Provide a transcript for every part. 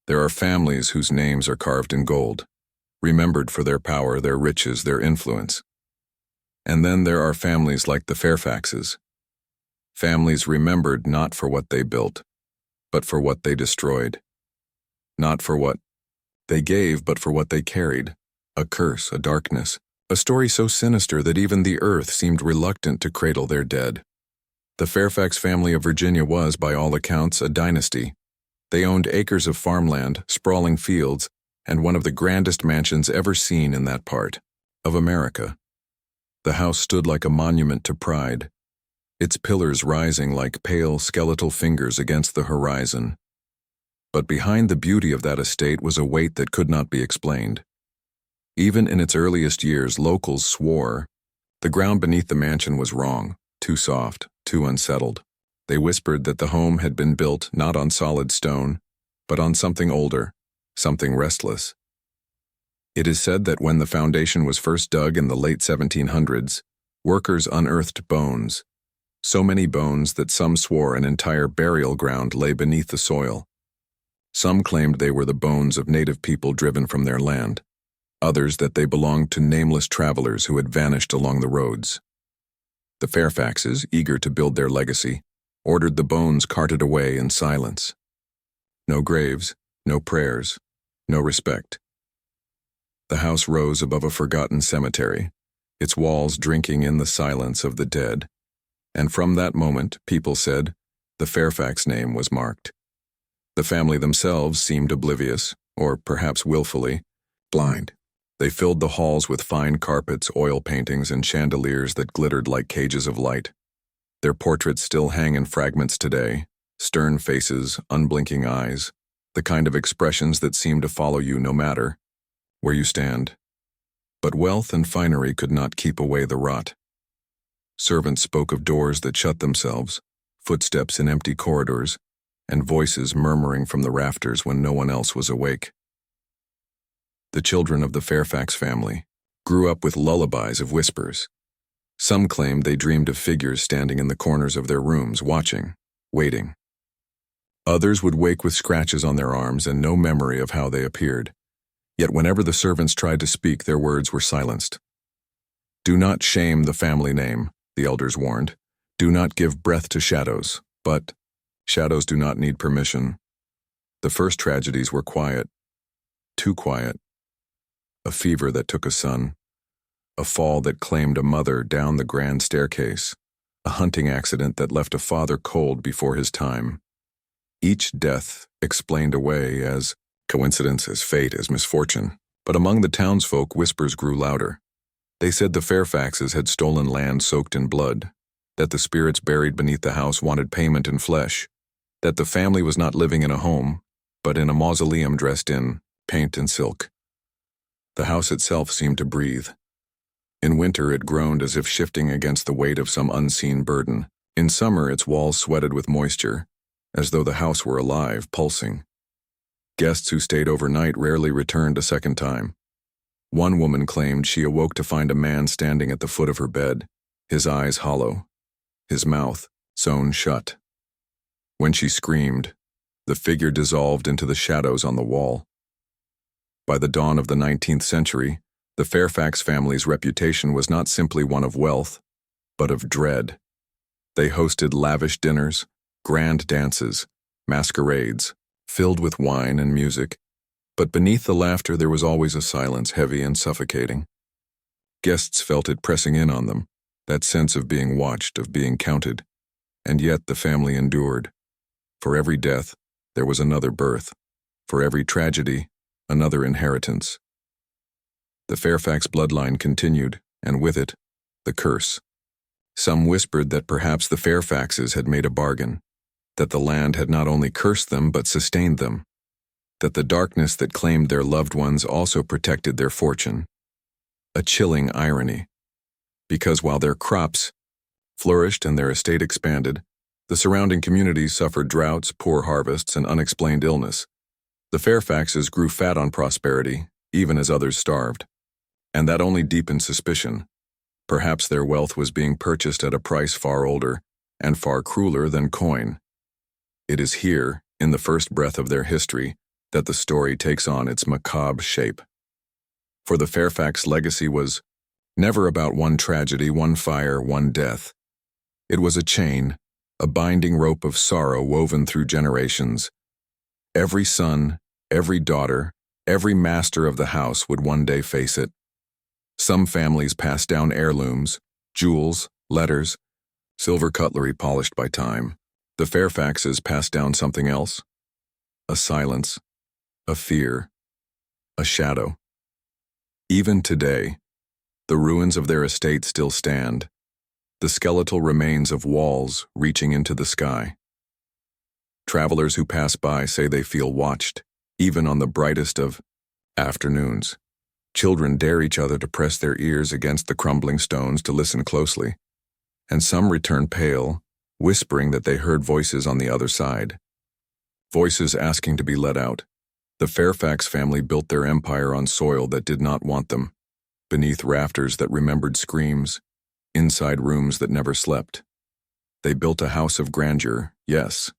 There are families whose names are carved in gold, remembered for their power, their riches, their influence. And then there are families like the Fairfaxes. Families remembered not for what they built, but for what they destroyed. Not for what they gave, but for what they carried. A curse, a darkness, a story so sinister that even the earth seemed reluctant to cradle their dead. The Fairfax family of Virginia was, by all accounts, a dynasty. They owned acres of farmland, sprawling fields, and one of the grandest mansions ever seen in that part of America. The house stood like a monument to pride, its pillars rising like pale skeletal fingers against the horizon. But behind the beauty of that estate was a weight that could not be explained. Even in its earliest years, locals swore the ground beneath the mansion was wrong, too soft, too unsettled. They whispered that the home had been built not on solid stone, but on something older, something restless. It is said that when the foundation was first dug in the late 1700s, workers unearthed bones, so many bones that some swore an entire burial ground lay beneath the soil. Some claimed they were the bones of native people driven from their land, others that they belonged to nameless travelers who had vanished along the roads. The Fairfaxes, eager to build their legacy, ordered the bones carted away in silence. No graves, no prayers, no respect. The house rose above a forgotten cemetery, its walls drinking in the silence of the dead, and from that moment, people said, the Fairfax name was marked. The family themselves seemed oblivious, or perhaps willfully, blind. They filled the halls with fine carpets, oil paintings, and chandeliers that glittered like cages of light. Their portraits still hang in fragments today, stern faces, unblinking eyes, the kind of expressions that seem to follow you no matter where you stand. But wealth and finery could not keep away the rot. Servants spoke of doors that shut themselves, footsteps in empty corridors, and voices murmuring from the rafters when no one else was awake. The children of the Fairfax family grew up with lullabies of whispers. Some claimed they dreamed of figures standing in the corners of their rooms, watching, waiting. Others would wake with scratches on their arms and no memory of how they appeared. Yet whenever the servants tried to speak, their words were silenced. Do not shame the family name, the elders warned. Do not give breath to shadows, but shadows do not need permission. The first tragedies were quiet, too quiet. A fever that took a son, a fall that claimed a mother down the grand staircase, a hunting accident that left a father cold before his time. Each death explained away as coincidence, as fate, as misfortune. But among the townsfolk, whispers grew louder. They said the Fairfaxes had stolen land soaked in blood, that the spirits buried beneath the house wanted payment in flesh, that the family was not living in a home, but in a mausoleum dressed in paint and silk. The house itself seemed to breathe. In winter it groaned as if shifting against the weight of some unseen burden. In summer its walls sweated with moisture, as though the house were alive, pulsing. Guests who stayed overnight rarely returned a second time. One woman claimed she awoke to find a man standing at the foot of her bed, his eyes hollow, his mouth sewn shut. When she screamed, the figure dissolved into the shadows on the wall. By the dawn of the 19th century, the Fairfax family's reputation was not simply one of wealth, but of dread. They hosted lavish dinners, grand dances, masquerades, filled with wine and music, but beneath the laughter there was always a silence heavy and suffocating. Guests felt it pressing in on them, that sense of being watched, of being counted, and yet the family endured. For every death, there was another birth. For every tragedy, another inheritance. The Fairfax bloodline continued, and with it, the curse. Some whispered that perhaps the Fairfaxes had made a bargain, that the land had not only cursed them but sustained them, that the darkness that claimed their loved ones also protected their fortune. A chilling irony, because while their crops flourished and their estate expanded, the surrounding communities suffered droughts, poor harvests, and unexplained illness. The Fairfaxes grew fat on prosperity, even as others starved, and that only deepened suspicion. Perhaps their wealth was being purchased at a price far older and far crueler than coin. It is here, in the first breath of their history, that the story takes on its macabre shape. For the Fairfax legacy was never about one tragedy, one fire, one death. It was a chain, a binding rope of sorrow woven through generations. Every son, every daughter, every master of the house would one day face it. Some families passed down heirlooms, jewels, letters, silver cutlery polished by time. The Fairfaxes passed down something else. A silence, a fear, a shadow. Even today, the ruins of their estate still stand, the skeletal remains of walls reaching into the sky. Travelers who pass by say they feel watched, even on the brightest of afternoons. Children dare each other to press their ears against the crumbling stones to listen closely, and some return pale, whispering that they heard voices on the other side. Voices asking to be let out. The Fairfax family built their empire on soil that did not want them, beneath rafters that remembered screams, inside rooms that never slept. They built a house of grandeur, yes,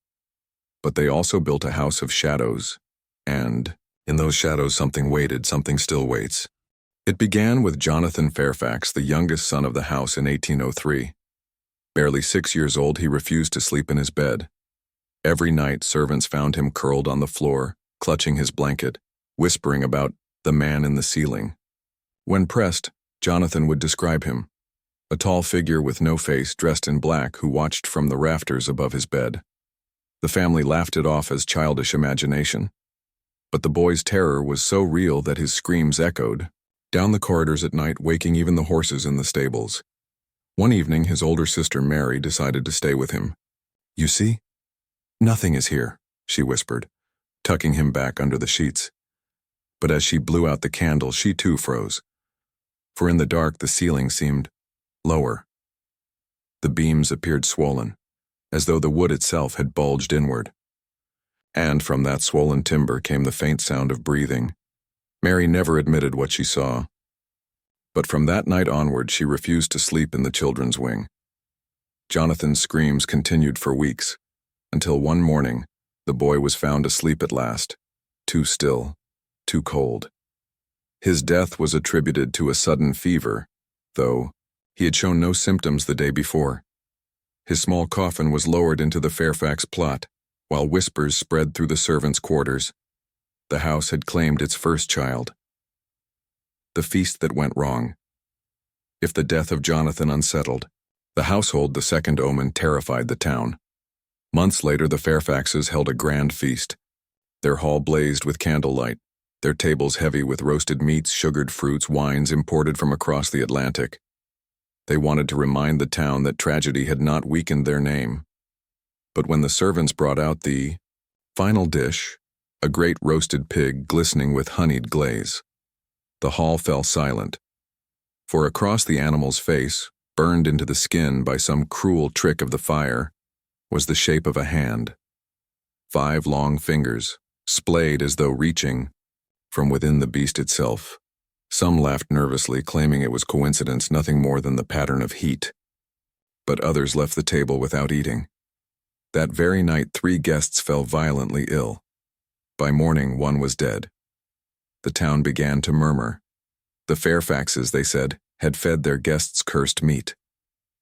but they also built a house of shadows, and in those shadows something waited, something still waits. It began with Jonathan Fairfax, the youngest son of the house, in 1803. Barely 6 years old, he refused to sleep in his bed. Every night, servants found him curled on the floor, clutching his blanket, whispering about the man in the ceiling. When pressed, Jonathan would describe him, a tall figure with no face, dressed in black, who watched from the rafters above his bed. The family laughed it off as childish imagination. But the boy's terror was so real that his screams echoed down the corridors at night, waking even the horses in the stables. One evening, his older sister Mary decided to stay with him. "You see? Nothing is here," she whispered, tucking him back under the sheets. But as she blew out the candle, she too froze. For in the dark, the ceiling seemed lower. The beams appeared swollen, as though the wood itself had bulged inward. And from that swollen timber came the faint sound of breathing. Mary never admitted what she saw. But from that night onward, she refused to sleep in the children's wing. Jonathan's screams continued for weeks, until one morning, the boy was found asleep at last, too still, too cold. His death was attributed to a sudden fever, though he had shown no symptoms the day before. His small coffin was lowered into the Fairfax plot, while whispers spread through the servants' quarters. The house had claimed its first child. The feast that went wrong. If the death of Jonathan unsettled the household, the second omen terrified the town. Months later, the Fairfaxes held a grand feast. Their hall blazed with candlelight, their tables heavy with roasted meats, sugared fruits, wines imported from across the Atlantic. They wanted to remind the town that tragedy had not weakened their name. But when the servants brought out the final dish, a great roasted pig glistening with honeyed glaze, the hall fell silent. For across the animal's face, burned into the skin by some cruel trick of the fire, was the shape of a hand. 5 long fingers, splayed as though reaching from within the beast itself. Some laughed nervously, claiming it was coincidence, nothing more than the pattern of heat. But others left the table without eating. That very night, 3 guests fell violently ill. By morning, 1 was dead. The town began to murmur. The Fairfaxes, they said, had fed their guests cursed meat.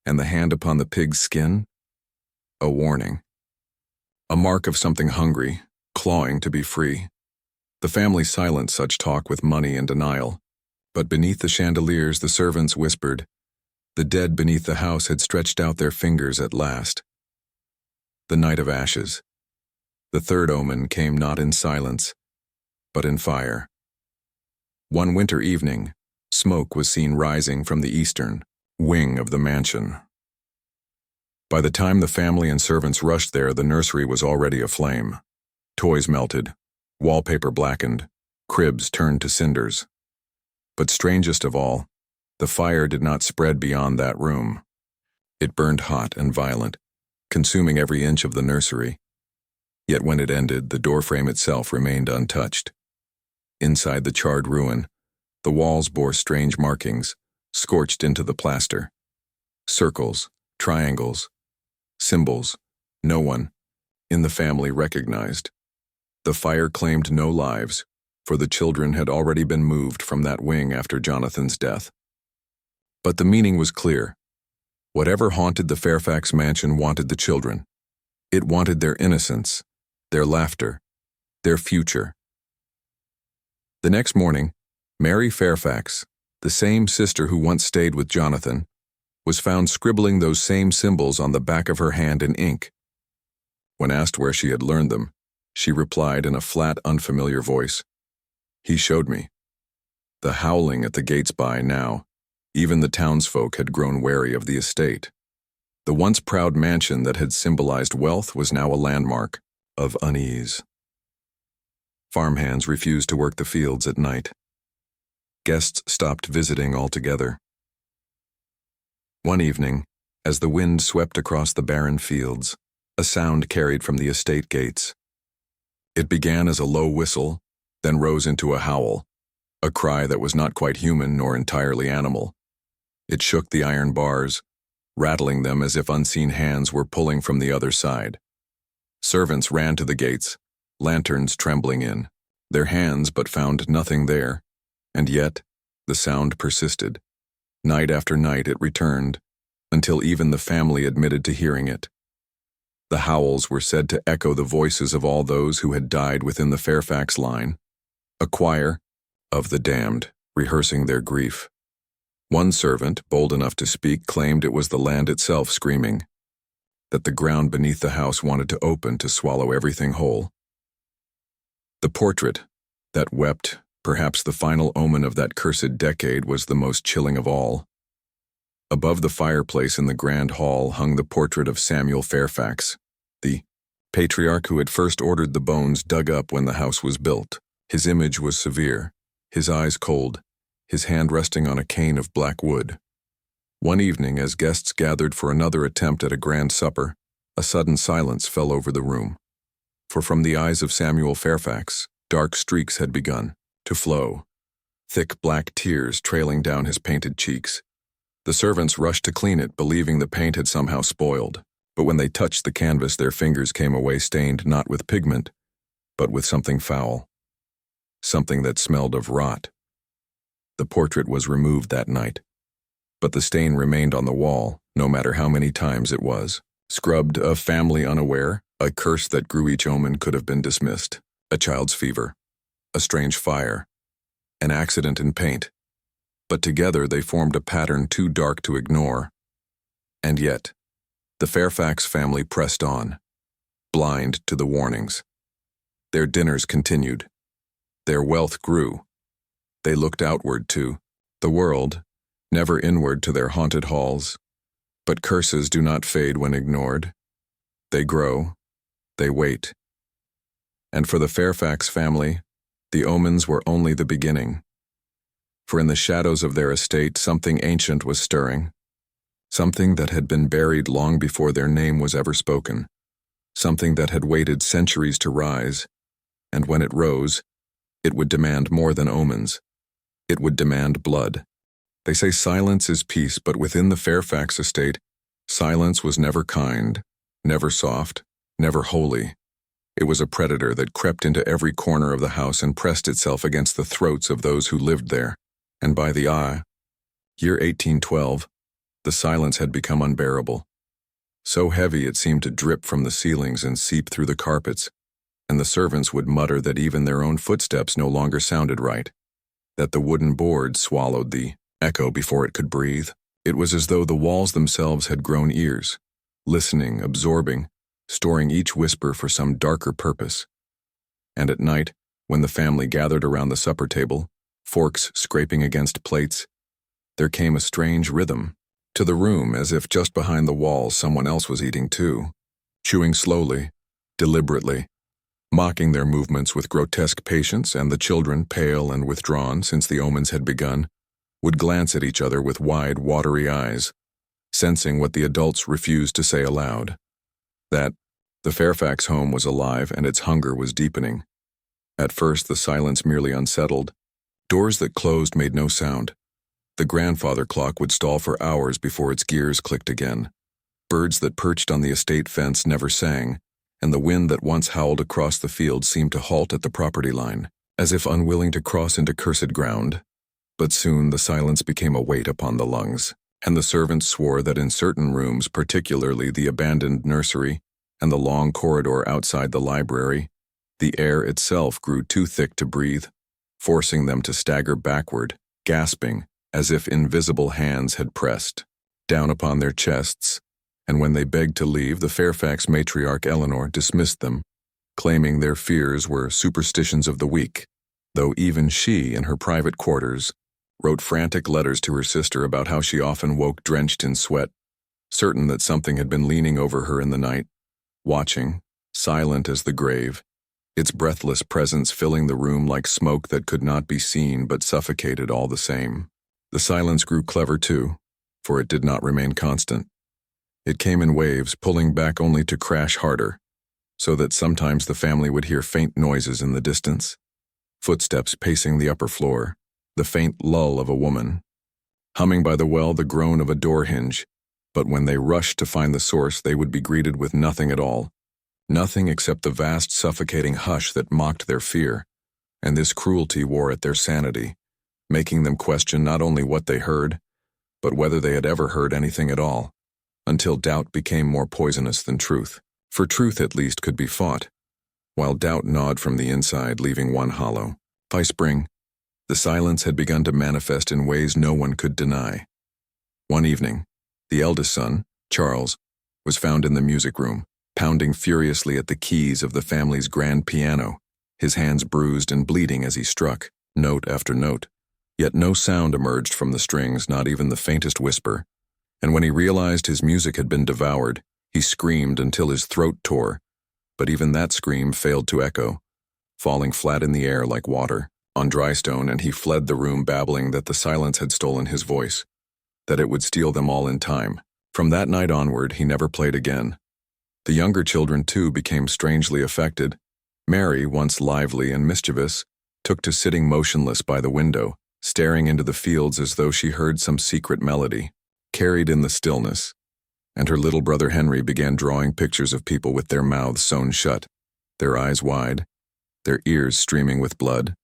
And the hand upon the pig's skin? A warning. A mark of something hungry, clawing to be free. The family silenced such talk with money and denial. But beneath the chandeliers, the servants whispered. The dead beneath the house had stretched out their fingers at last. The night of ashes. The third omen came not in silence, but in fire. One winter evening, smoke was seen rising from the eastern wing of the mansion. By the time the family and servants rushed there, the nursery was already aflame. Toys melted, wallpaper blackened, cribs turned to cinders. But strangest of all, the fire did not spread beyond that room. It burned hot and violent, consuming every inch of the nursery. Yet when it ended, the doorframe itself remained untouched. Inside the charred ruin, the walls bore strange markings, scorched into the plaster. Circles, triangles, symbols no one in the family recognized. The fire claimed no lives, for the children had already been moved from that wing after Jonathan's death. But the meaning was clear. Whatever haunted the Fairfax mansion wanted the children. It wanted their innocence, their laughter, their future. The next morning, Mary Fairfax, the same sister who once stayed with Jonathan, was found scribbling those same symbols on the back of her hand in ink. When asked where she had learned them, she replied in a flat, unfamiliar voice, "He showed me." The howling at the gates by now, even the townsfolk had grown wary of the estate. The once proud mansion that had symbolized wealth was now a landmark of unease. Farmhands refused to work the fields at night. Guests stopped visiting altogether. One evening, as the wind swept across the barren fields, a sound carried from the estate gates. It began as a low whistle, then rose into a howl, a cry that was not quite human nor entirely animal. It shook the iron bars, rattling them as if unseen hands were pulling from the other side. Servants ran to the gates, lanterns trembling in their hands, but found nothing there, and yet the sound persisted. Night after night it returned, until even the family admitted to hearing it. The howls were said to echo the voices of all those who had died within the Fairfax line, a choir of the damned rehearsing their grief. One servant, bold enough to speak, claimed it was the land itself screaming, that the ground beneath the house wanted to open to swallow everything whole. The portrait that wept, perhaps the final omen of that cursed decade, was the most chilling of all. Above the fireplace in the grand hall hung the portrait of Samuel Fairfax, the patriarch who had first ordered the bones dug up when the house was built. His image was severe, his eyes cold, his hand resting on a cane of black wood. One evening, as guests gathered for another attempt at a grand supper, a sudden silence fell over the room. For from the eyes of Samuel Fairfax, dark streaks had begun to flow, thick black tears trailing down his painted cheeks. The servants rushed to clean it, believing the paint had somehow spoiled, but when they touched the canvas, their fingers came away stained not with pigment, but with something foul, something that smelled of rot. The portrait was removed that night, but the stain remained on the wall, no matter how many times it was scrubbed. A family unaware, a curse that grew each omen could have been dismissed, a child's fever, a strange fire, an accident in paint. But together they formed a pattern too dark to ignore. And yet, the Fairfax family pressed on, blind to the warnings. Their dinners continued. Their wealth grew. They looked outward to the world, never inward to their haunted halls. But curses do not fade when ignored. They grow, they wait. And for the Fairfax family, the omens were only the beginning. For in the shadows of their estate, something ancient was stirring, something that had been buried long before their name was ever spoken, something that had waited centuries to rise, and when it rose, it would demand more than omens. It would demand blood. They say silence is peace, but within the Fairfax estate, silence was never kind, never soft, never holy. It was a predator that crept into every corner of the house and pressed itself against the throats of those who lived there. And by the year 1812, the silence had become unbearable. So heavy it seemed to drip from the ceilings and seep through the carpets, and the servants would mutter that even their own footsteps no longer sounded right, that the wooden board swallowed the echo before it could breathe. It was as though the walls themselves had grown ears, listening, absorbing, storing each whisper for some darker purpose. And at night, when the family gathered around the supper table, forks scraping against plates, there came a strange rhythm to the room, as if just behind the walls someone else was eating too, chewing slowly, deliberately, mocking their movements with grotesque patience, and the children, pale and withdrawn since the omens had begun, would glance at each other with wide, watery eyes, sensing what the adults refused to say aloud, that the Fairfax home was alive and its hunger was deepening. At first the silence merely unsettled. Doors that closed made no sound. The grandfather clock would stall for hours before its gears clicked again. Birds that perched on the estate fence never sang, and the wind that once howled across the field seemed to halt at the property line, as if unwilling to cross into cursed ground. But soon the silence became a weight upon the lungs, and the servants swore that in certain rooms, particularly the abandoned nursery and the long corridor outside the library, the air itself grew too thick to breathe, forcing them to stagger backward, gasping, as if invisible hands had pressed down upon their chests, and when they begged to leave, the Fairfax matriarch Eleanor dismissed them, claiming their fears were superstitions of the weak, though even she, in her private quarters, wrote frantic letters to her sister about how she often woke drenched in sweat, certain that something had been leaning over her in the night, watching, silent as the grave, its breathless presence filling the room like smoke that could not be seen but suffocated all the same. The silence grew clever too, for it did not remain constant. It came in waves, pulling back only to crash harder, so that sometimes the family would hear faint noises in the distance, footsteps pacing the upper floor, the faint lull of a woman, humming by the well the groan of a door hinge, but when they rushed to find the source they would be greeted with nothing at all, nothing except the vast suffocating hush that mocked their fear, and this cruelty wore at their sanity, making them question not only what they heard, but whether they had ever heard anything at all, until doubt became more poisonous than truth. For truth at least could be fought, while doubt gnawed from the inside, leaving one hollow. By spring, the silence had begun to manifest in ways no one could deny. One evening, the eldest son, Charles, was found in the music room, pounding furiously at the keys of the family's grand piano, his hands bruised and bleeding as he struck, note after note. Yet no sound emerged from the strings, not even the faintest whisper, and when he realized his music had been devoured, he screamed until his throat tore, but even that scream failed to echo, falling flat in the air like water on dry stone, and he fled the room babbling that the silence had stolen his voice, that it would steal them all in time. From that night onward, he never played again. The younger children, too, became strangely affected. Mary, once lively and mischievous, took to sitting motionless by the window, staring into the fields as though she heard some secret melody, carried in the stillness, and her little brother Henry began drawing pictures of people with their mouths sewn shut, their eyes wide, their ears streaming with blood.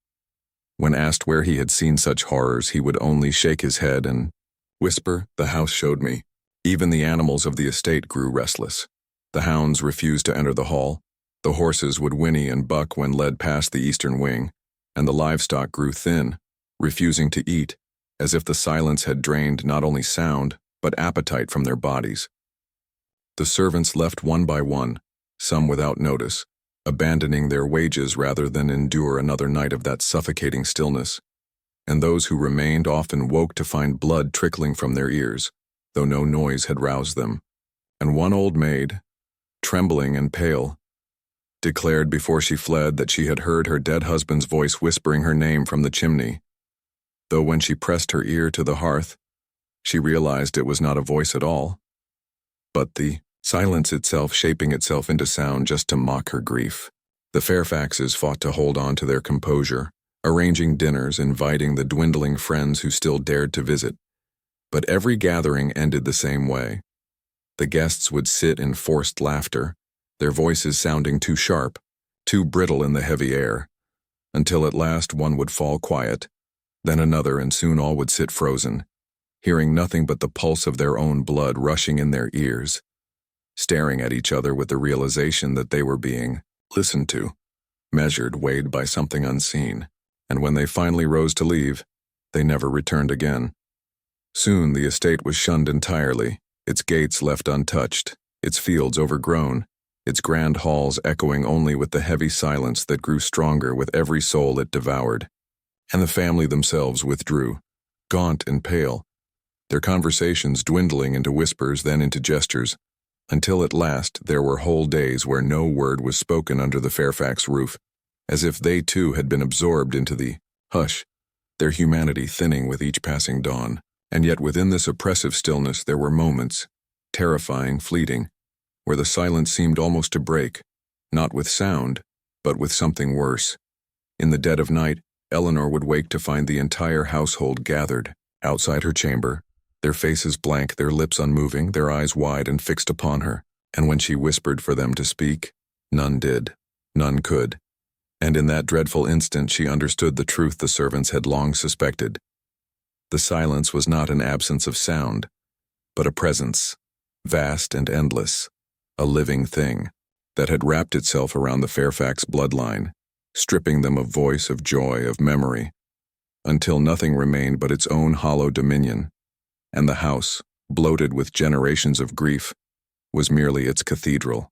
When asked where he had seen such horrors, he would only shake his head and whisper, "The house showed me." Even the animals of the estate grew restless. The hounds refused to enter the hall, the horses would whinny and buck when led past the eastern wing, and the livestock grew thin, refusing to eat, as if the silence had drained not only sound, but appetite from their bodies. The servants left one by one, some without notice, abandoning their wages rather than endure another night of that suffocating stillness, and those who remained often woke to find blood trickling from their ears, though no noise had roused them, and one old maid, trembling and pale, declared before she fled that she had heard her dead husband's voice whispering her name from the chimney, though when she pressed her ear to the hearth, she realized it was not a voice at all, but the silence itself shaping itself into sound just to mock her grief. The Fairfaxes fought to hold on to their composure, arranging dinners, inviting the dwindling friends who still dared to visit. But every gathering ended the same way. The guests would sit in forced laughter, their voices sounding too sharp, too brittle in the heavy air, until at last one would fall quiet, then another, and soon all would sit frozen, hearing nothing but the pulse of their own blood rushing in their ears, staring at each other with the realization that they were being listened to, measured, weighed by something unseen, and when they finally rose to leave, they never returned again. Soon the estate was shunned entirely, its gates left untouched, its fields overgrown, its grand halls echoing only with the heavy silence that grew stronger with every soul it devoured, and the family themselves withdrew, gaunt and pale, their conversations dwindling into whispers, then into gestures, until at last there were whole days where no word was spoken under the Fairfax roof, as if they too had been absorbed into the hush, their humanity thinning with each passing dawn. And yet within this oppressive stillness there were moments, terrifying, fleeting, where the silence seemed almost to break, not with sound, but with something worse. In the dead of night, Eleanor would wake to find the entire household gathered outside her chamber, their faces blank, their lips unmoving, their eyes wide and fixed upon her, and when she whispered for them to speak, None did. None could. And in that dreadful instant she understood the truth the servants had long suspected. The silence was not an absence of sound, but a presence, vast and endless, a living thing, that had wrapped itself around the Fairfax bloodline, stripping them of voice, of joy, of memory, until nothing remained but its own hollow dominion, and the house, bloated with generations of grief, was merely its cathedral.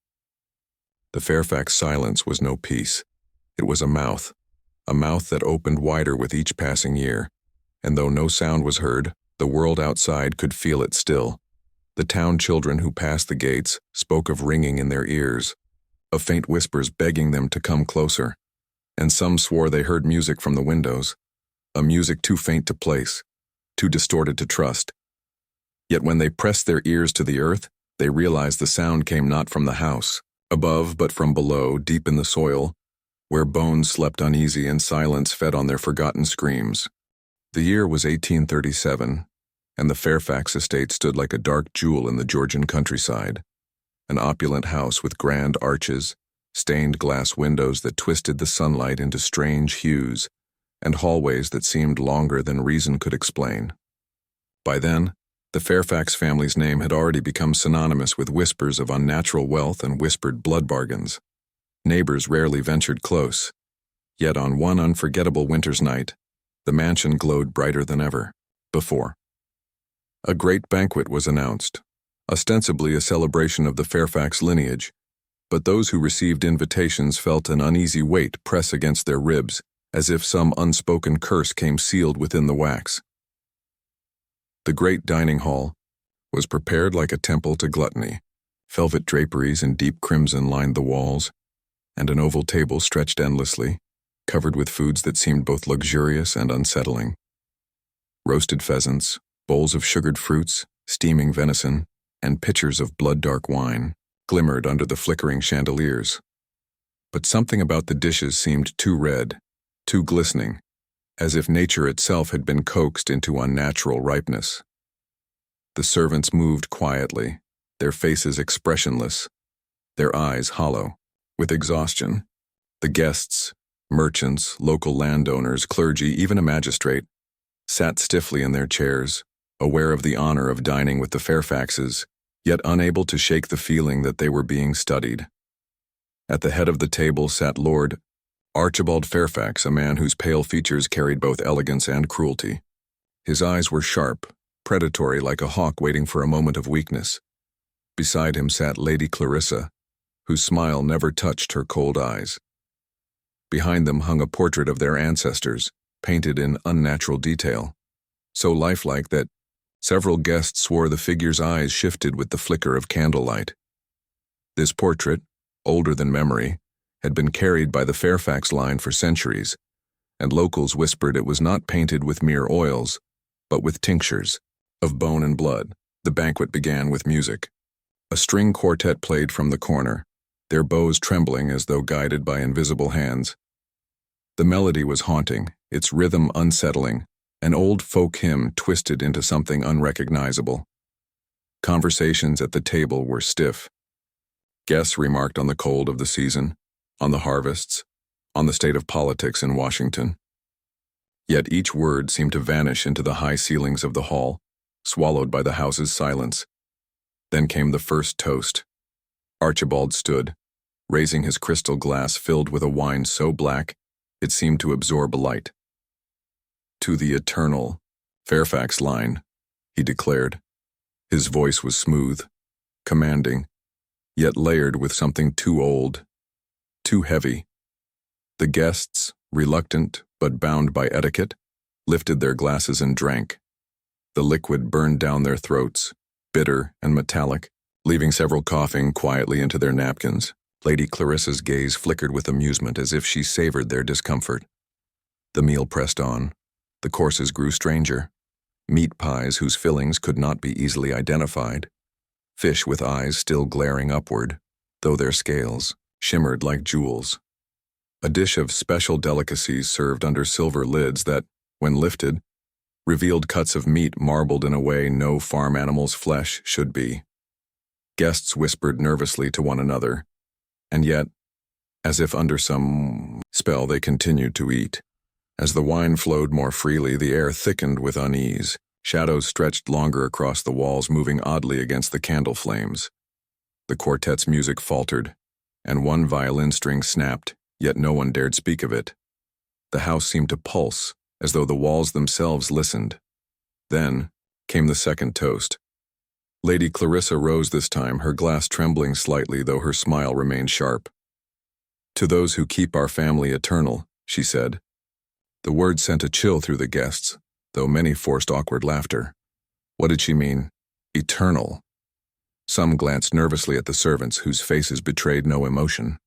The Fairfax silence was no peace. It was a mouth that opened wider with each passing year, and though no sound was heard, the world outside could feel it still. The town children who passed the gates spoke of ringing in their ears, of faint whispers begging them to come closer, and some swore they heard music from the windows, a music too faint to place, too distorted to trust. Yet when they pressed their ears to the earth, they realized the sound came not from the house, above, but from below, deep in the soil, where bones slept uneasy and silence fed on their forgotten screams. The year was 1837, and the Fairfax estate stood like a dark jewel in the Georgian countryside, an opulent house with grand arches, stained glass windows that twisted the sunlight into strange hues, and hallways that seemed longer than reason could explain. By then, the Fairfax family's name had already become synonymous with whispers of unnatural wealth and whispered blood bargains. Neighbors rarely ventured close, yet on one unforgettable winter's night, the mansion glowed brighter than ever before. A great banquet was announced, ostensibly a celebration of the Fairfax lineage, but those who received invitations felt an uneasy weight press against their ribs, as if some unspoken curse came sealed within the wax. The great dining hall was prepared like a temple to gluttony. Velvet draperies in deep crimson lined the walls, and an oval table stretched endlessly, covered with foods that seemed both luxurious and unsettling. Roasted pheasants, bowls of sugared fruits, steaming venison, and pitchers of blood-dark wine glimmered under the flickering chandeliers. But something about the dishes seemed too red, too glistening, as if nature itself had been coaxed into unnatural ripeness. The servants moved quietly, their faces expressionless, their eyes hollow with exhaustion. The guests, merchants, local landowners, clergy, even a magistrate, sat stiffly in their chairs, aware of the honor of dining with the Fairfaxes, yet unable to shake the feeling that they were being studied. At the head of the table sat Lord Archibald Fairfax, a man whose pale features carried both elegance and cruelty. His eyes were sharp, predatory like a hawk waiting for a moment of weakness. Beside him sat Lady Clarissa, whose smile never touched her cold eyes. Behind them hung a portrait of their ancestors, painted in unnatural detail, so lifelike that several guests swore the figure's eyes shifted with the flicker of candlelight. This portrait, older than memory, had been carried by the Fairfax line for centuries, and locals whispered it was not painted with mere oils, but with tinctures of bone and blood. The banquet began with music. A string quartet played from the corner, their bows trembling as though guided by invisible hands. The melody was haunting, its rhythm unsettling, an old folk hymn twisted into something unrecognizable. Conversations at the table were stiff. Guests remarked on the cold of the season, on the harvests, on the state of politics in Washington. Yet each word seemed to vanish into the high ceilings of the hall, swallowed by the house's silence. Then came the first toast. Archibald stood, raising his crystal glass filled with a wine so black it seemed to absorb light. "To the eternal Fairfax line," he declared. His voice was smooth, commanding, yet layered with something too old, too heavy. The guests, reluctant but bound by etiquette, lifted their glasses and drank. The liquid burned down their throats, bitter and metallic, leaving several coughing quietly into their napkins. Lady Clarissa's gaze flickered with amusement as if she savored their discomfort. The meal pressed on. The courses grew stranger. Meat pies whose fillings could not be easily identified. Fish with eyes still glaring upward, though their scales shimmered like jewels. A dish of special delicacies served under silver lids that, when lifted, revealed cuts of meat marbled in a way no farm animal's flesh should be. Guests whispered nervously to one another, and yet, As if under some spell, they continued to eat. As the wine flowed more freely, the air thickened with unease. Shadows stretched longer across the walls, moving oddly against the candle flames. The quartet's music faltered, and one violin string snapped, yet no one dared speak of it. The house seemed to pulse, as though the walls themselves listened. Then came the second toast. Lady Clarissa rose this time, her glass trembling slightly, though her smile remained sharp. "To those who keep our family eternal," she said. The word sent a chill through the guests, though many forced awkward laughter. What did she mean? Eternal. Some glanced nervously at the servants, whose faces betrayed no emotion.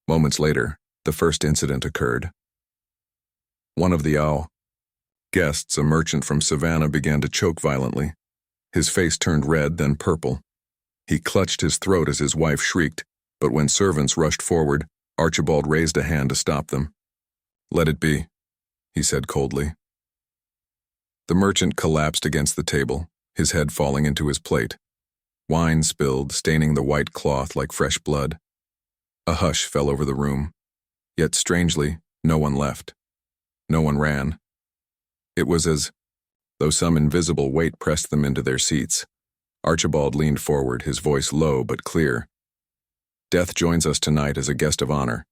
Moments later, the first incident occurred. One of the guests, a merchant from Savannah, began to choke violently. His face turned red, then purple. He clutched his throat as his wife shrieked, but when servants rushed forward, Archibald raised a hand to stop them. "Let it be," he said coldly. The merchant collapsed against the table, his head falling into his plate. Wine spilled, staining the white cloth like fresh blood. A hush fell over the room. Yet strangely, no one left. No one ran. It was as though some invisible weight pressed them into their seats. Archibald leaned forward, his voice low but clear. "Death joins us tonight as a guest of honor."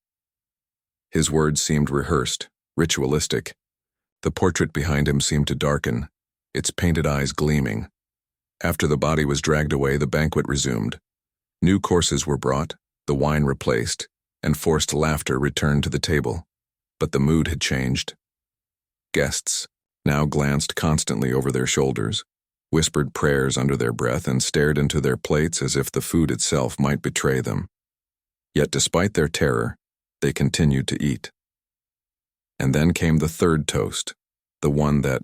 His words seemed rehearsed, ritualistic. The portrait behind him seemed to darken, its painted eyes gleaming. After the body was dragged away, the banquet resumed. New courses were brought, the wine replaced, and forced laughter returned to the table. But the mood had changed. Guests now glanced constantly over their shoulders, whispered prayers under their breath, and stared into their plates as if the food itself might betray them. Yet despite their terror, they continued to eat. And then came the third toast, the one that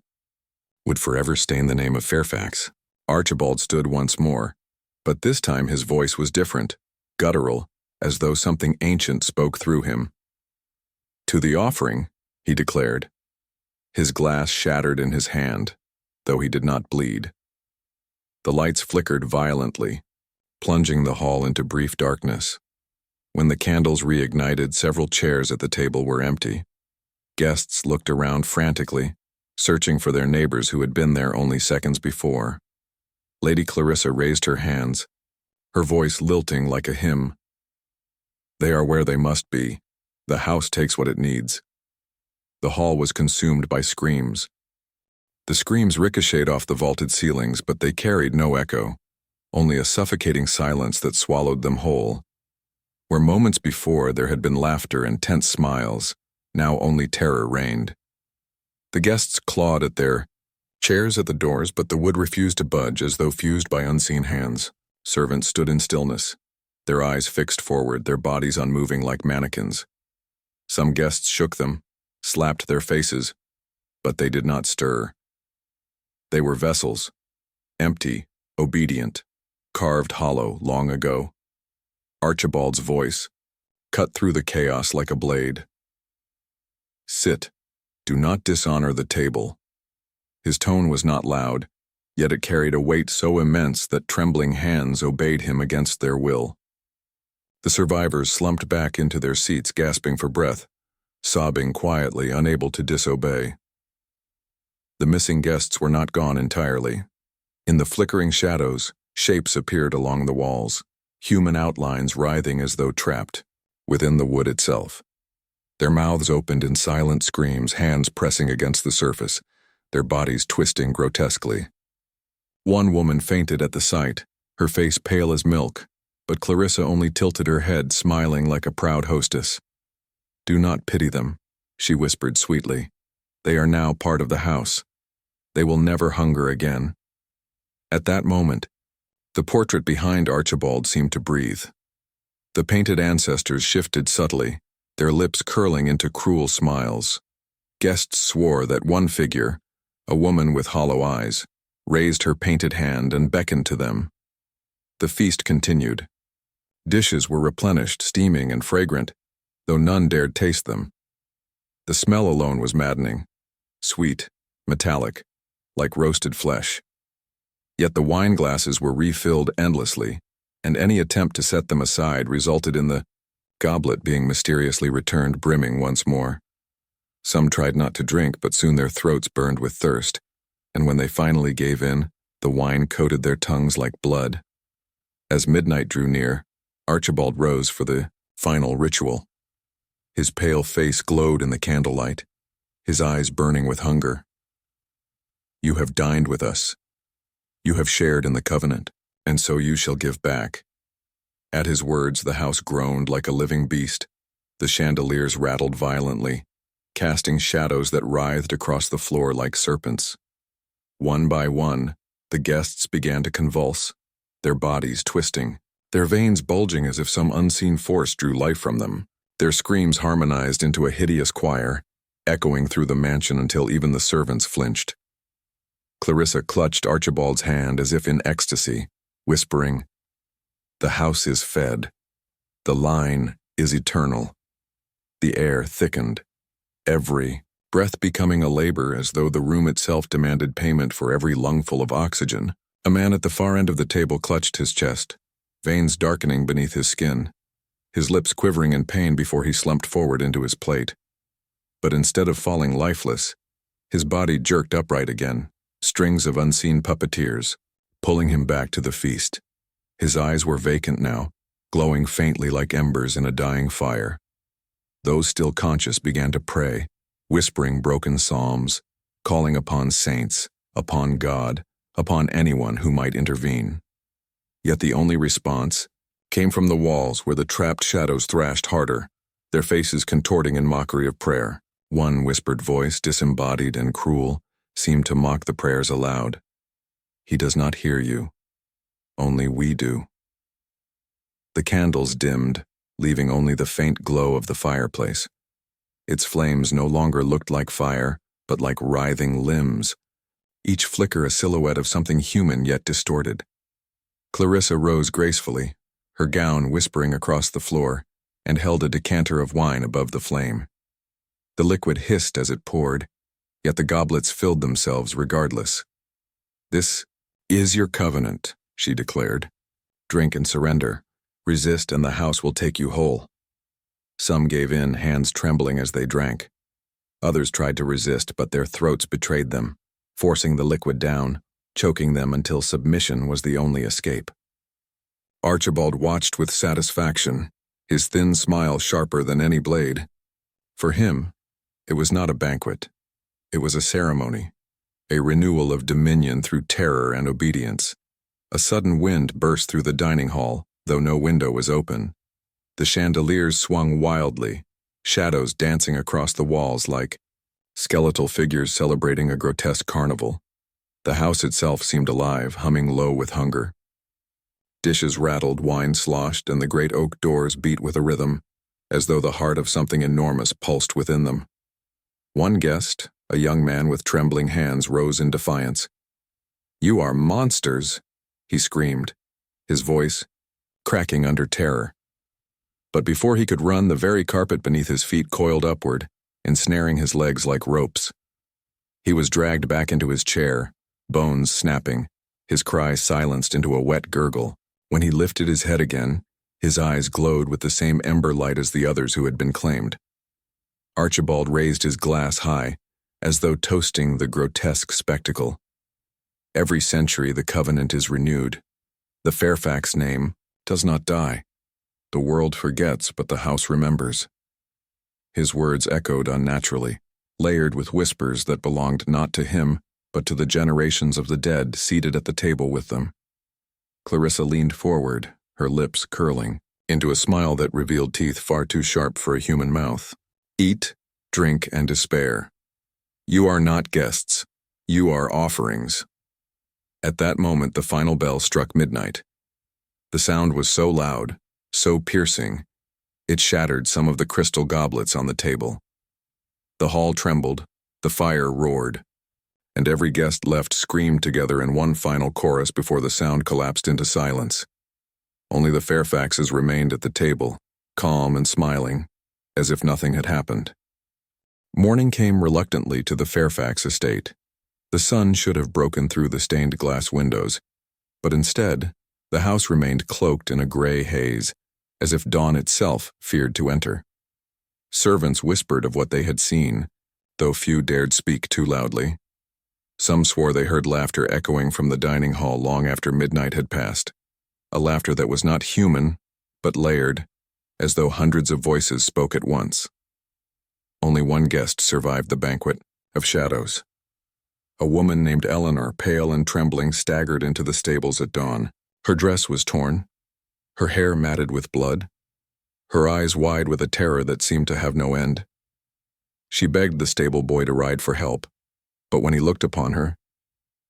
would forever stain the name of Fairfax. Archibald stood once more, but this time his voice was different, guttural, as though something ancient spoke through him. "To the offering," he declared. His glass shattered in his hand, though he did not bleed. The lights flickered violently, plunging the hall into brief darkness. When the candles reignited, several chairs at the table were empty. Guests looked around frantically, searching for their neighbors who had been there only seconds before. Lady Clarissa raised her hands, her voice lilting like a hymn. "They are where they must be. The house takes what it needs." The hall was consumed by screams. The screams ricocheted off the vaulted ceilings, but they carried no echo, only a suffocating silence that swallowed them whole. Where moments before there had been laughter and tense smiles, now only terror reigned. The guests clawed at their chairs at the doors, but the wood refused to budge, as though fused by unseen hands. Servants stood in stillness, their eyes fixed forward, their bodies unmoving like mannequins. Some guests shook them, slapped their faces, but they did not stir. They were vessels, empty, obedient, carved hollow long ago. Archibald's voice cut through the chaos like a blade. "Sit. Do not dishonor the table." His tone was not loud, yet it carried a weight so immense that trembling hands obeyed him against their will. The survivors slumped back into their seats, gasping for breath, sobbing quietly, unable to disobey. The missing guests were not gone entirely. In the flickering shadows, shapes appeared along the walls, human outlines writhing as though trapped within the wood itself. Their mouths opened in silent screams, hands pressing against the surface, their bodies twisting grotesquely. One woman fainted at the sight, her face pale as milk, but Clarissa only tilted her head, smiling like a proud hostess. "Do not pity them," she whispered sweetly. "They are now part of the house. They will never hunger again." At that moment, the portrait behind Archibald seemed to breathe. The painted ancestors shifted subtly, their lips curling into cruel smiles. Guests swore that one figure, a woman with hollow eyes, raised her painted hand and beckoned to them. The feast continued. Dishes were replenished, steaming and fragrant, though none dared taste them. The smell alone was maddening, sweet, metallic, like roasted flesh. Yet the wine glasses were refilled endlessly, and any attempt to set them aside resulted in the goblet being mysteriously returned brimming once more. Some tried not to drink, but soon their throats burned with thirst, and when they finally gave in, the wine coated their tongues like blood. As midnight drew near, Archibald rose for the final ritual. His pale face glowed in the candlelight, his eyes burning with hunger. "You have dined with us. You have shared in the covenant, and so you shall give back." At his words, the house groaned like a living beast. The chandeliers rattled violently, casting shadows that writhed across the floor like serpents. One by one, the guests began to convulse, their bodies twisting, their veins bulging as if some unseen force drew life from them. Their screams harmonized into a hideous choir, echoing through the mansion until even the servants flinched. Clarissa clutched Archibald's hand as if in ecstasy, whispering, "The house is fed. The line is eternal." The air thickened, every breath becoming a labor as though the room itself demanded payment for every lungful of oxygen. A man at the far end of the table clutched his chest, veins darkening beneath his skin, his lips quivering in pain before he slumped forward into his plate. But instead of falling lifeless, his body jerked upright again, strings of unseen puppeteers, pulling him back to the feast. His eyes were vacant now, glowing faintly like embers in a dying fire. Those still conscious began to pray, whispering broken psalms, calling upon saints, upon God, upon anyone who might intervene. Yet the only response came from the walls where the trapped shadows thrashed harder, their faces contorting in mockery of prayer. One whispered voice, disembodied and cruel, seemed to mock the prayers aloud. "He does not hear you. Only we do." The candles dimmed, leaving only the faint glow of the fireplace. Its flames no longer looked like fire, but like writhing limbs, each flicker a silhouette of something human yet distorted. Clarissa rose gracefully, her gown whispering across the floor, and held a decanter of wine above the flame. The liquid hissed as it poured, yet the goblets filled themselves regardless. "This is your covenant," she declared. "Drink and surrender. Resist and the house will take you whole." Some gave in, hands trembling as they drank. Others tried to resist, but their throats betrayed them, forcing the liquid down, choking them until submission was the only escape. Archibald watched with satisfaction, his thin smile sharper than any blade. For him, it was not a banquet. It was a ceremony, a renewal of dominion through terror and obedience. A sudden wind burst through the dining hall, though no window was open. The chandeliers swung wildly, shadows dancing across the walls like skeletal figures celebrating a grotesque carnival. The house itself seemed alive, humming low with hunger. Dishes rattled, wine sloshed, and the great oak doors beat with a rhythm, as though the heart of something enormous pulsed within them. One guest, a young man with trembling hands, rose in defiance. "You are monsters," he screamed, his voice cracking under terror. But before he could run, the very carpet beneath his feet coiled upward, ensnaring his legs like ropes. He was dragged back into his chair, bones snapping, his cry silenced into a wet gurgle. When he lifted his head again, his eyes glowed with the same ember light as the others who had been claimed. Archibald raised his glass high, as though toasting the grotesque spectacle. Every century the covenant is renewed. The Fairfax name does not die. The world forgets, but the house remembers. His words echoed unnaturally, layered with whispers that belonged not to him, but to the generations of the dead seated at the table with them. Clarissa leaned forward, her lips curling, into a smile that revealed teeth far too sharp for a human mouth. "Eat, drink, and despair. You are not guests. You are offerings." At that moment the final bell struck midnight. The sound was so loud, so piercing, it shattered some of the crystal goblets on the table. The hall trembled, the fire roared, and every guest left screamed together in one final chorus before the sound collapsed into silence. Only the Fairfaxes remained at the table, calm and smiling, as if nothing had happened. Morning came reluctantly to the Fairfax estate. The sun should have broken through the stained glass windows, but instead, the house remained cloaked in a gray haze, as if dawn itself feared to enter. Servants whispered of what they had seen, though few dared speak too loudly. Some swore they heard laughter echoing from the dining hall long after midnight had passed, a laughter that was not human, but layered, as though hundreds of voices spoke at once. Only one guest survived the banquet of shadows. A woman named Eleanor, pale and trembling, staggered into the stables at dawn. Her dress was torn, her hair matted with blood, her eyes wide with a terror that seemed to have no end. She begged the stable boy to ride for help, but when he looked upon her,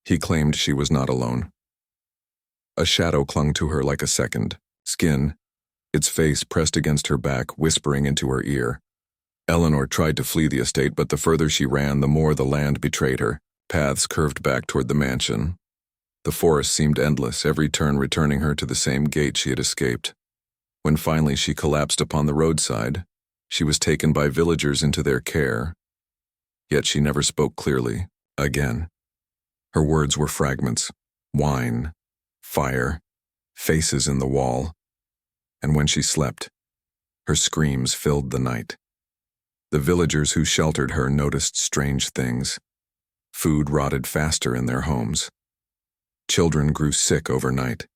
he claimed she was not alone. A shadow clung to her like a second skin, its face pressed against her back, whispering into her ear. Eleanor tried to flee the estate, but the further she ran, the more the land betrayed her. Paths curved back toward the mansion. The forest seemed endless, every turn returning her to the same gate she had escaped. When finally she collapsed upon the roadside, she was taken by villagers into their care. Yet she never spoke clearly again. Her words were fragments: wine, fire, faces in the wall. And when she slept, her screams filled the night. The villagers who sheltered her noticed strange things. Food rotted faster in their homes. Children grew sick overnight.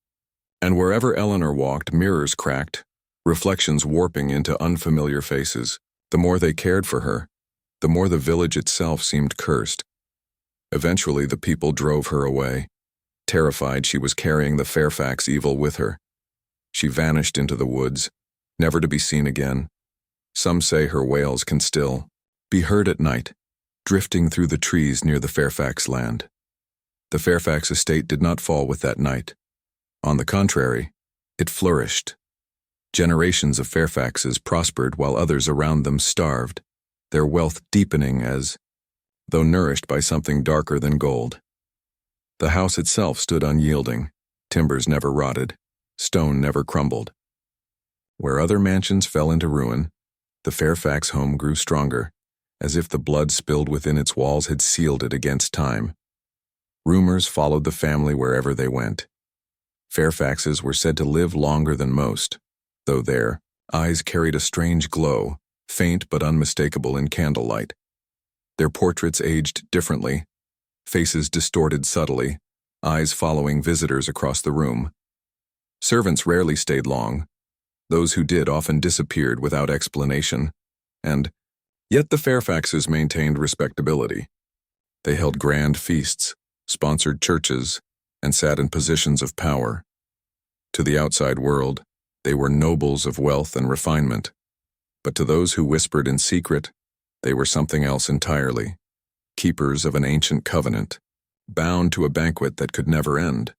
And wherever Eleanor walked, mirrors cracked, reflections warping into unfamiliar faces. The more they cared for her, the more the village itself seemed cursed. Eventually, the people drove her away, terrified she was carrying the Fairfax evil with her. She vanished into the woods, never to be seen again. Some say her wails can still be heard at night, drifting through the trees near the Fairfax land. The Fairfax estate did not fall with that night. On the contrary, it flourished. Generations of Fairfaxes prospered while others around them starved, their wealth deepening as though nourished by something darker than gold. The house itself stood unyielding, timbers never rotted, stone never crumbled. Where other mansions fell into ruin, the Fairfax home grew stronger, as if the blood spilled within its walls had sealed it against time. Rumors followed the family wherever they went. Fairfaxes were said to live longer than most, though their eyes carried a strange glow, faint but unmistakable in candlelight. Their portraits aged differently, faces distorted subtly, eyes following visitors across the room. Servants rarely stayed long. Those who did often disappeared without explanation, and yet the Fairfaxes maintained respectability. They held grand feasts, sponsored churches, and sat in positions of power. To the outside world, they were nobles of wealth and refinement, but to those who whispered in secret, they were something else entirely, keepers of an ancient covenant, bound to a banquet that could never end.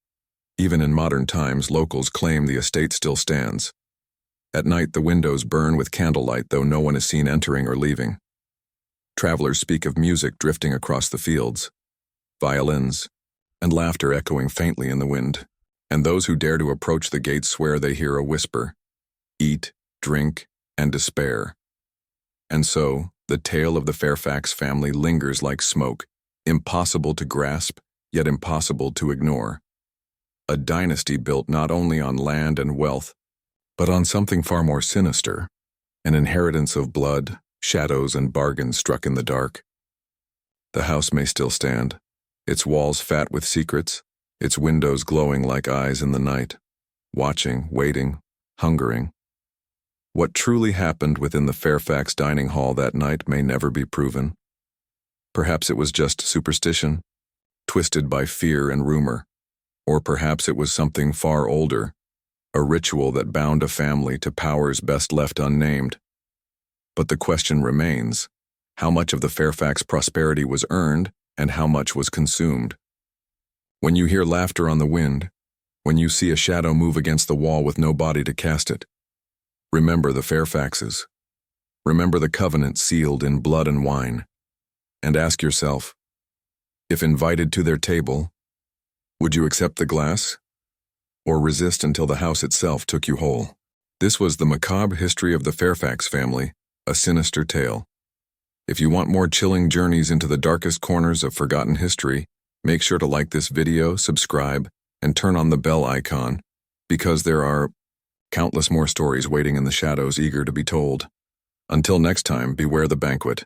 Even in modern times, locals claim the estate still stands. At night, the windows burn with candlelight, though no one is seen entering or leaving. Travelers speak of music drifting across the fields, violins, and laughter echoing faintly in the wind. And those who dare to approach the gates swear they hear a whisper: eat, drink, and despair. And so, the tale of the Fairfax family lingers like smoke, impossible to grasp, yet impossible to ignore. A dynasty built not only on land and wealth, but on something far more sinister, an inheritance of blood, shadows, and bargains struck in the dark. The house may still stand, its walls fat with secrets, its windows glowing like eyes in the night, watching, waiting, hungering. What truly happened within the Fairfax dining hall that night may never be proven. Perhaps it was just superstition, twisted by fear and rumor, or perhaps it was something far older, a ritual that bound a family to powers best left unnamed. But the question remains: how much of the Fairfax prosperity was earned and how much was consumed? When you hear laughter on the wind, when you see a shadow move against the wall with no body to cast it, remember the Fairfaxes. Remember the covenant sealed in blood and wine. And ask yourself, if invited to their table, would you accept the glass? Or resist until the house itself took you whole? This was the macabre history of the Fairfax family, a sinister tale. If you want more chilling journeys into the darkest corners of forgotten history, make sure to like this video, subscribe, and turn on the bell icon, because there are Countless more stories waiting in the shadows, eager to be told. Until next time, beware the banquet.